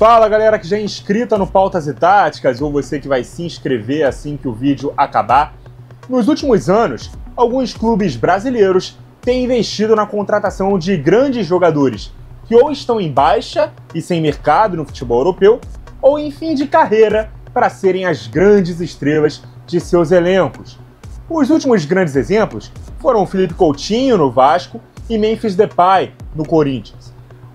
Fala galera que já é inscrita no Pautas e Táticas, ou você que vai se inscrever assim que o vídeo acabar. Nos últimos anos, alguns clubes brasileiros têm investido na contratação de grandes jogadores que ou estão em baixa e sem mercado no futebol europeu, ou em fim de carreira para serem as grandes estrelas de seus elencos. Os últimos grandes exemplos foram Felipe Coutinho no Vasco e Memphis Depay no Corinthians.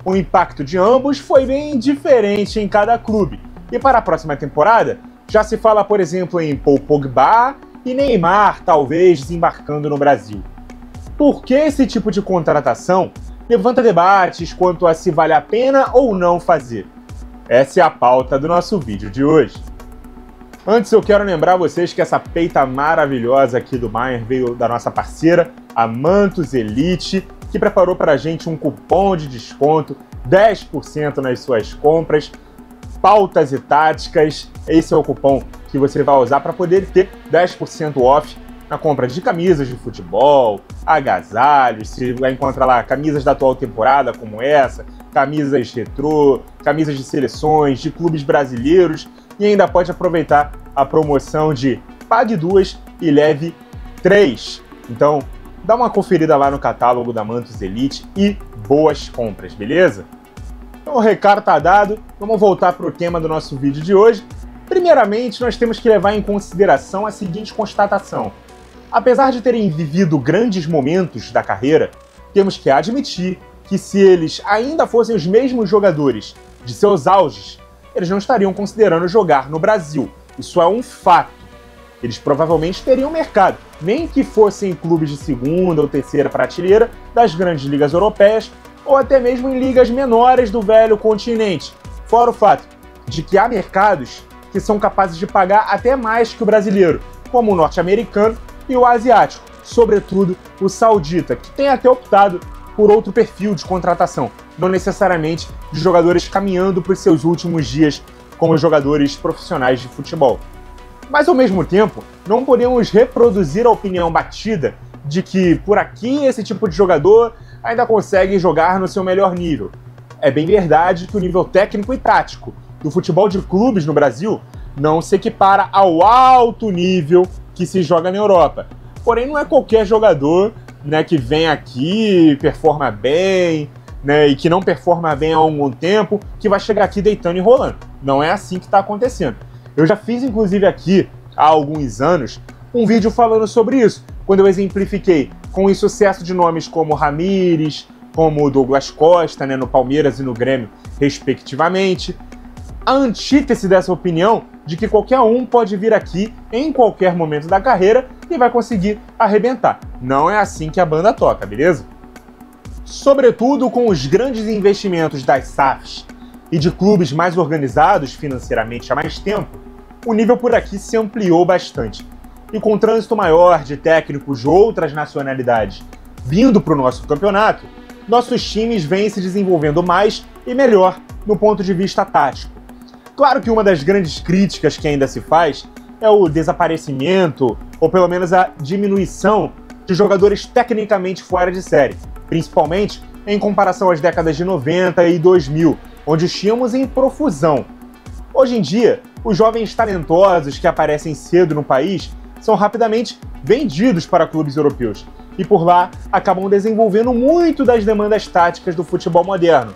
O impacto de ambos foi bem diferente em cada clube, e para a próxima temporada já se fala, por exemplo, em Paul Pogba e Neymar talvez desembarcando no Brasil. Por que esse tipo de contratação levanta debates quanto a se vale a pena ou não fazer? Essa é a pauta do nosso vídeo de hoje. Antes eu quero lembrar vocês que essa peita maravilhosa aqui do Maier veio da nossa parceira, a Mantos Elite, que preparou para a gente um cupom de desconto, 10% nas suas compras, Pautas e Táticas. Esse é o cupom que você vai usar para poder ter 10% off na compra de camisas de futebol, agasalhos, você vai encontrar lá camisas da atual temporada como essa, camisas retrô, camisas de seleções, de clubes brasileiros, e ainda pode aproveitar a promoção de pague 2 e leve 3. Então, dá uma conferida lá no catálogo da Mantos Elite e boas compras, beleza? Então o recado tá dado, vamos voltar para o tema do nosso vídeo de hoje. Primeiramente, nós temos que levar em consideração a seguinte constatação. Apesar de terem vivido grandes momentos da carreira, temos que admitir que se eles ainda fossem os mesmos jogadores de seus auges, eles não estariam considerando jogar no Brasil. Isso é um fato. Eles provavelmente teriam mercado, nem que fossem clubes de segunda ou terceira prateleira das grandes ligas europeias ou até mesmo em ligas menores do velho continente. Fora o fato de que há mercados que são capazes de pagar até mais que o brasileiro, como o norte-americano e o asiático, sobretudo o saudita, que tem até optado por outro perfil de contratação, não necessariamente de jogadores caminhando para os seus últimos dias como jogadores profissionais de futebol. Mas, ao mesmo tempo, não podemos reproduzir a opinião batida de que, por aqui, esse tipo de jogador ainda consegue jogar no seu melhor nível. É bem verdade que o nível técnico e tático do futebol de clubes no Brasil não se equipara ao alto nível que se joga na Europa. Porém, não é qualquer jogador, né, que vem aqui, performa bem, né, e que não performa bem há algum tempo, que vai chegar aqui deitando e rolando. Não é assim que está acontecendo. Eu já fiz, inclusive, aqui, há alguns anos, um vídeo falando sobre isso, quando eu exemplifiquei com o sucesso de nomes como Ramires, como Douglas Costa, né, no Palmeiras e no Grêmio, respectivamente. A antítese dessa opinião de que qualquer um pode vir aqui em qualquer momento da carreira e vai conseguir arrebentar. Não é assim que a banda toca, beleza? Sobretudo com os grandes investimentos das SAFs e de clubes mais organizados financeiramente há mais tempo, o nível por aqui se ampliou bastante. E com o trânsito maior de técnicos de outras nacionalidades vindo para o nosso campeonato, nossos times vêm se desenvolvendo mais e melhor no ponto de vista tático. Claro que uma das grandes críticas que ainda se faz é o desaparecimento, ou pelo menos a diminuição, de jogadores tecnicamente fora de série, principalmente em comparação às décadas de 90 e 2000, onde tínhamos em profusão. Hoje em dia, os jovens talentosos que aparecem cedo no país são rapidamente vendidos para clubes europeus e por lá acabam desenvolvendo muito das demandas táticas do futebol moderno.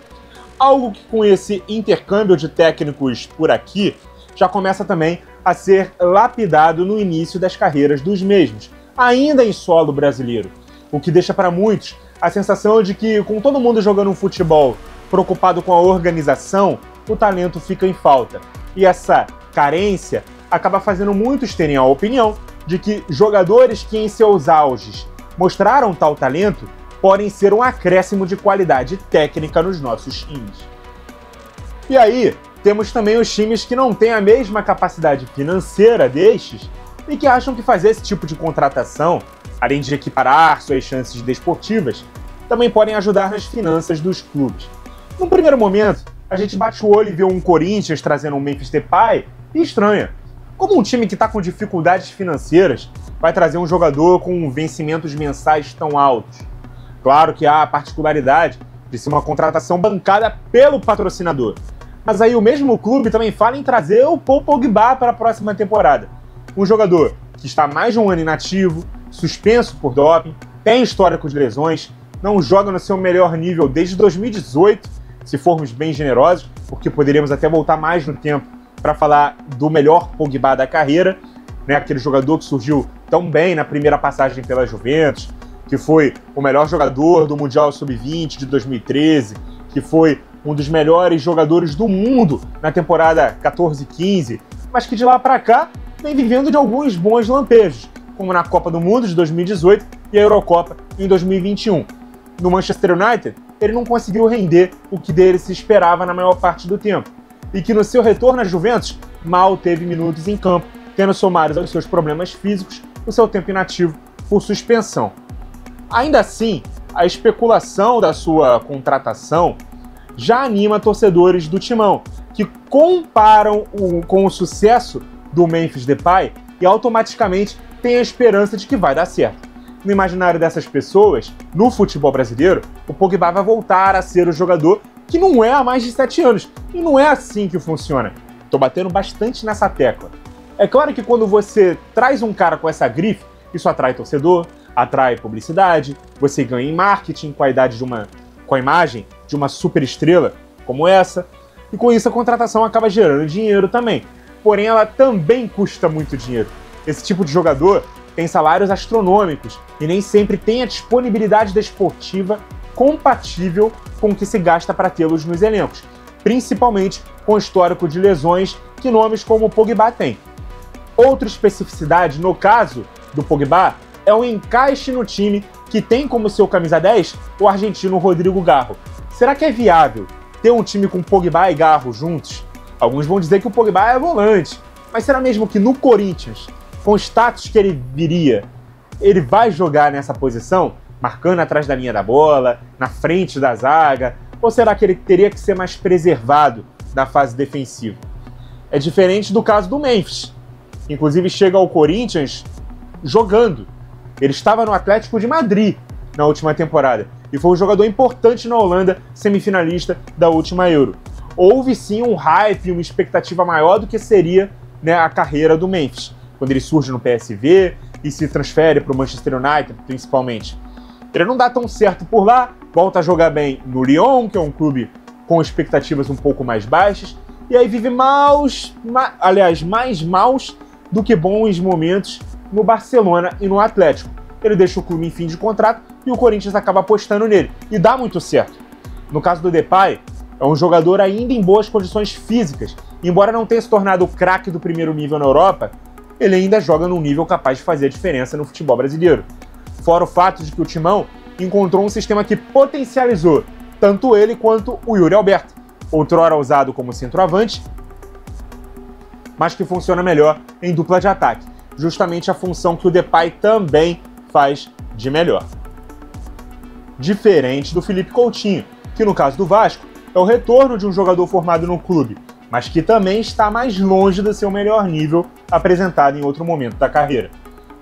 Algo que com esse intercâmbio de técnicos por aqui já começa também a ser lapidado no início das carreiras dos mesmos, ainda em solo brasileiro, o que deixa para muitos a sensação de que, com todo mundo jogando um futebol preocupado com a organização, o talento fica em falta. E essa carência acaba fazendo muitos terem a opinião de que jogadores que em seus auges mostraram tal talento podem ser um acréscimo de qualidade técnica nos nossos times. E aí, temos também os times que não têm a mesma capacidade financeira destes e que acham que fazer esse tipo de contratação, além de equiparar suas chances desportivas, também podem ajudar nas finanças dos clubes. Num primeiro momento, a gente bate o olho e vê um Corinthians trazendo um Memphis Depay e estranha. Como um time que está com dificuldades financeiras vai trazer um jogador com vencimentos mensais tão altos? Claro que há a particularidade de ser uma contratação bancada pelo patrocinador, Mas aí o mesmo clube também fala em trazer o Paul Pogba para a próxima temporada. Um jogador que está há mais de um ano inativo, suspenso por doping, tem histórico de lesões, não joga no seu melhor nível desde 2018, se formos bem generosos, porque poderíamos até voltar mais no tempo para falar do melhor Pogba da carreira, né? Aquele jogador que surgiu tão bem na primeira passagem pela Juventus, que foi o melhor jogador do Mundial Sub-20 de 2013, que foi um dos melhores jogadores do mundo na temporada 14-15, mas que de lá para cá vem vivendo de alguns bons lampejos, como na Copa do Mundo de 2018 e a Eurocopa em 2021. No Manchester United, ele não conseguiu render o que dele se esperava na maior parte do tempo, e que no seu retorno à Juventus mal teve minutos em campo, tendo somados aos seus problemas físicos o seu tempo inativo por suspensão. Ainda assim, a especulação da sua contratação já anima torcedores do Timão, que comparam com o sucesso do Memphis Depay e automaticamente têm a esperança de que vai dar certo. No imaginário dessas pessoas, no futebol brasileiro, o Pogba vai voltar a ser o jogador que não é há mais de 7 anos. E não é assim que funciona. Estou batendo bastante nessa tecla. É claro que quando você traz um cara com essa grife, isso atrai torcedor, atrai publicidade, você ganha em marketing com a imagem de uma superestrela como essa, e com isso a contratação acaba gerando dinheiro também. Porém, ela também custa muito dinheiro. Esse tipo de jogador tem salários astronômicos e nem sempre tem a disponibilidade desportiva compatível com o que se gasta para tê-los nos elencos, principalmente com o histórico de lesões que nomes como o Pogba têm. Outra especificidade no caso do Pogba é o encaixe no time que tem como seu camisa 10 o argentino Rodrigo Garro. Será que é viável ter um time com Pogba e Garro juntos? Alguns vão dizer que o Pogba é volante, mas será mesmo que no Corinthians, com o status que ele viria, ele vai jogar nessa posição, marcando atrás da linha da bola, na frente da zaga, ou será que ele teria que ser mais preservado na fase defensiva? É diferente do caso do Memphis. Inclusive chega ao Corinthians jogando. Ele estava no Atlético de Madrid na última temporada e foi um jogador importante na Holanda, semifinalista da última Euro. Houve sim um hype, uma expectativa maior do que seria, né, a carreira do Memphis, quando ele surge no PSV e se transfere para o Manchester United, principalmente. Ele não dá tão certo por lá, volta a jogar bem no Lyon, que é um clube com expectativas um pouco mais baixas, e aí vive mais maus do que bons momentos no Barcelona e no Atlético. Ele deixa o clube em fim de contrato e o Corinthians acaba apostando nele, e dá muito certo. No caso do Depay, é um jogador ainda em boas condições físicas, embora não tenha se tornado o craque do primeiro nível na Europa, ele ainda joga num nível capaz de fazer a diferença no futebol brasileiro. Fora o fato de que o Timão encontrou um sistema que potencializou tanto ele quanto o Yuri Alberto, outrora usado como centroavante, mas que funciona melhor em dupla de ataque, justamente a função que o Depay também faz de melhor. Diferente do Felipe Coutinho, que no caso do Vasco é o retorno de um jogador formado no clube, mas que também está mais longe do seu melhor nível apresentado em outro momento da carreira.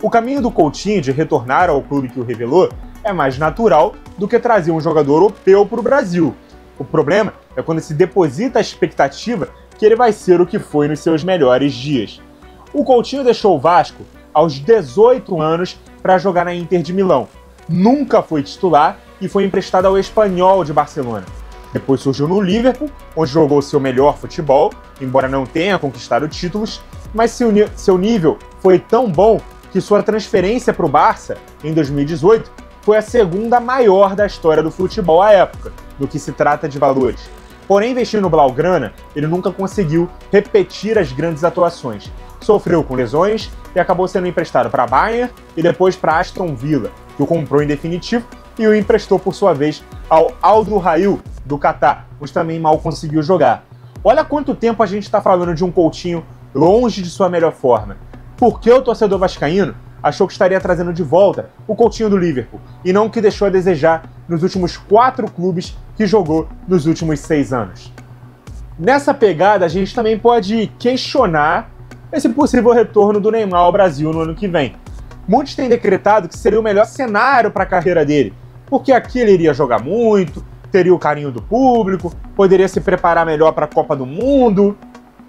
O caminho do Coutinho de retornar ao clube que o revelou é mais natural do que trazer um jogador europeu para o Brasil. O problema é quando se deposita a expectativa que ele vai ser o que foi nos seus melhores dias. O Coutinho deixou o Vasco aos 18 anos para jogar na Inter de Milão. Nunca foi titular e foi emprestado ao Espanyol de Barcelona. Depois surgiu no Liverpool, onde jogou seu melhor futebol, embora não tenha conquistado títulos, mas seu nível foi tão bom que sua transferência para o Barça, em 2018, foi a segunda maior da história do futebol à época, no que se trata de valores. Porém, investindo no Blaugrana, ele nunca conseguiu repetir as grandes atuações. Sofreu com lesões e acabou sendo emprestado para a Bayern e depois para Aston Villa, que o comprou em definitivo e o emprestou por sua vez ao Al Duhail, do Catar, mas também mal conseguiu jogar. Olha quanto tempo a gente está falando de um Coutinho longe de sua melhor forma. Por que o torcedor vascaíno achou que estaria trazendo de volta o Coutinho do Liverpool e não o que deixou a desejar nos últimos 4 clubes que jogou nos últimos 6 anos? Nessa pegada, a gente também pode questionar esse possível retorno do Neymar ao Brasil no ano que vem. Muitos têm decretado que seria o melhor cenário para a carreira dele, porque aqui ele iria jogar muito, teria o carinho do público, poderia se preparar melhor para a Copa do Mundo.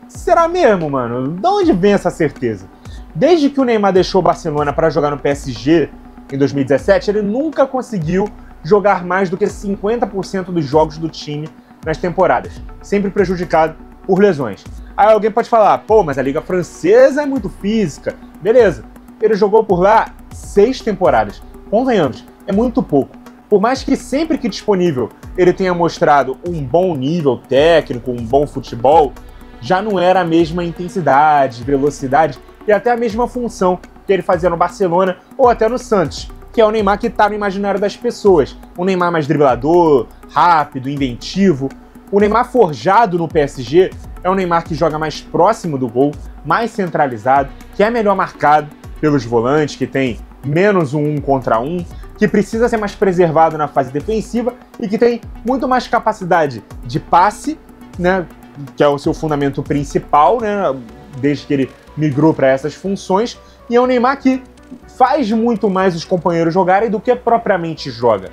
Será mesmo, mano? De onde vem essa certeza? Desde que o Neymar deixou o Barcelona para jogar no PSG em 2017, ele nunca conseguiu jogar mais do que 50% dos jogos do time nas temporadas, sempre prejudicado por lesões. Aí alguém pode falar, pô, mas a Liga Francesa é muito física. Beleza, ele jogou por lá 6 temporadas. Convenhamos, é muito pouco. Por mais que sempre que disponível ele tenha mostrado um bom nível técnico, um bom futebol, já não era a mesma intensidade, velocidade e até a mesma função que ele fazia no Barcelona ou até no Santos, que é o Neymar que está no imaginário das pessoas. Um Neymar mais driblador, rápido, inventivo. O Neymar forjado no PSG é um Neymar que joga mais próximo do gol, mais centralizado, que é melhor marcado pelos volantes, que tem menos um contra um, que precisa ser mais preservado na fase defensiva e que tem muito mais capacidade de passe, né, que é o seu fundamento principal, né, desde que ele migrou para essas funções, e é um Neymar que faz muito mais os companheiros jogarem do que propriamente joga.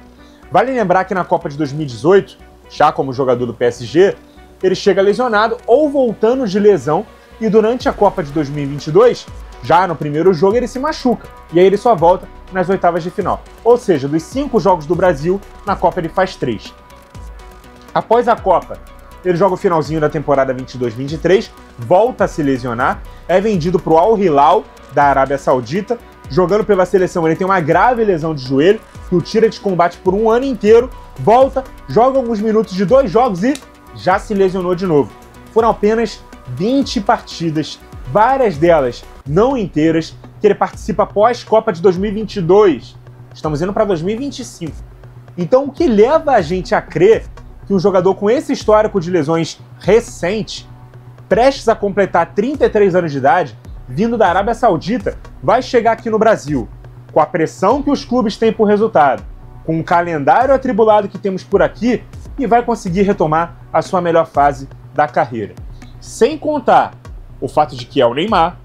Vale lembrar que na Copa de 2018, já como jogador do PSG, ele chega lesionado ou voltando de lesão, e durante a Copa de 2022, já no primeiro jogo, ele se machuca, e aí ele só volta nas oitavas de final. Ou seja, dos 5 jogos do Brasil, na Copa ele faz 3. Após a Copa, ele joga o finalzinho da temporada 22-23, volta a se lesionar, é vendido para o Al Hilal da Arábia Saudita, jogando pela seleção. Ele tem uma grave lesão de joelho, que o tira de combate por um ano inteiro, volta, joga alguns minutos de 2 jogos e já se lesionou de novo. Foram apenas 20 partidas, várias delas não inteiras, que ele participa após Copa de 2022. Estamos indo para 2025. Então, o que leva a gente a crer que um jogador com esse histórico de lesões recente, prestes a completar 33 anos de idade, vindo da Arábia Saudita, vai chegar aqui no Brasil, com a pressão que os clubes têm por resultado, com o calendário atribulado que temos por aqui, e vai conseguir retomar a sua melhor fase da carreira. Sem contar o fato de que é o Neymar,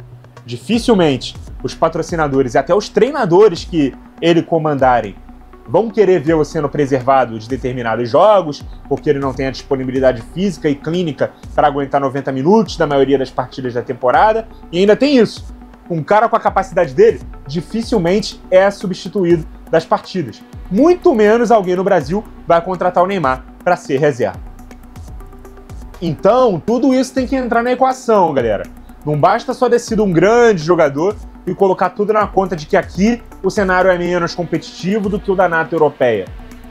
dificilmente os patrocinadores e até os treinadores que ele comandarem vão querer vê-lo sendo preservado de determinados jogos, porque ele não tem a disponibilidade física e clínica para aguentar 90 minutos da maioria das partidas da temporada. E ainda tem isso, um cara com a capacidade dele dificilmente é substituído das partidas. Muito menos alguém no Brasil vai contratar o Neymar para ser reserva. Então, tudo isso tem que entrar na equação, galera. Não basta só ter sido um grande jogador e colocar tudo na conta de que aqui o cenário é menos competitivo do que o da NATO europeia.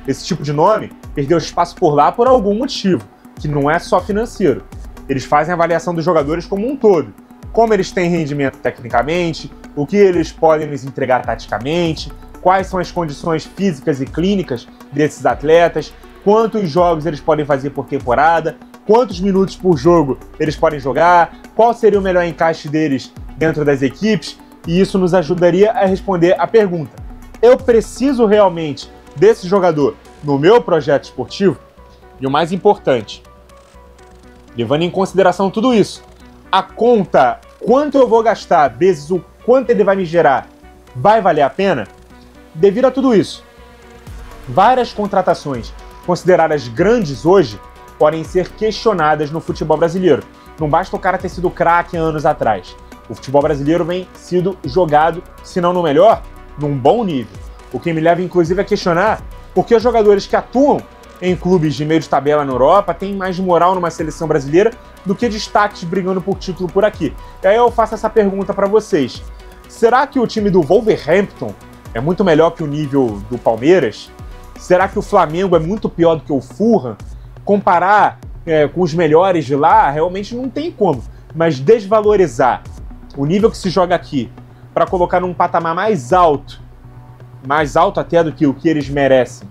Esse tipo de nome perdeu espaço por lá por algum motivo, que não é só financeiro. Eles fazem a avaliação dos jogadores como um todo. Como eles têm rendimento tecnicamente, o que eles podem nos entregar taticamente, quais são as condições físicas e clínicas desses atletas, quantos jogos eles podem fazer por temporada, quantos minutos por jogo eles podem jogar, qual seria o melhor encaixe deles dentro das equipes, e isso nos ajudaria a responder a pergunta: eu preciso realmente desse jogador no meu projeto esportivo? E o mais importante, levando em consideração tudo isso, a conta quanto eu vou gastar vezes o quanto ele vai me gerar vai valer a pena? Devido a tudo isso, várias contratações consideradas grandes hoje podem ser questionadas no futebol brasileiro. Não basta o cara ter sido craque anos atrás. O futebol brasileiro vem sido jogado, se não no melhor, num bom nível. O que me leva, inclusive, a questionar por que os jogadores que atuam em clubes de meio de tabela na Europa têm mais moral numa seleção brasileira do que destaques brigando por título por aqui. E aí eu faço essa pergunta para vocês. Será que o time do Wolverhampton é muito melhor que o nível do Palmeiras? Será que o Flamengo é muito pior do que o Fulham? Comparar com os melhores de lá, realmente não tem como. Mas desvalorizar o nível que se joga aqui para colocar num patamar mais alto até do que o que eles merecem,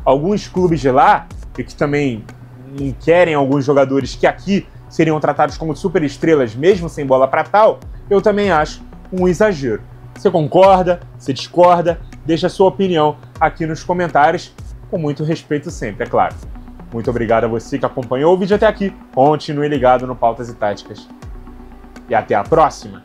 alguns clubes de lá, e que também não querem alguns jogadores que aqui seriam tratados como superestrelas mesmo sem bola para tal, eu também acho um exagero. Você concorda? Você discorda? Deixa a sua opinião aqui nos comentários, com muito respeito sempre, é claro. Muito obrigado a você que acompanhou o vídeo até aqui. Continue ligado no Pautas e Táticas. E até a próxima!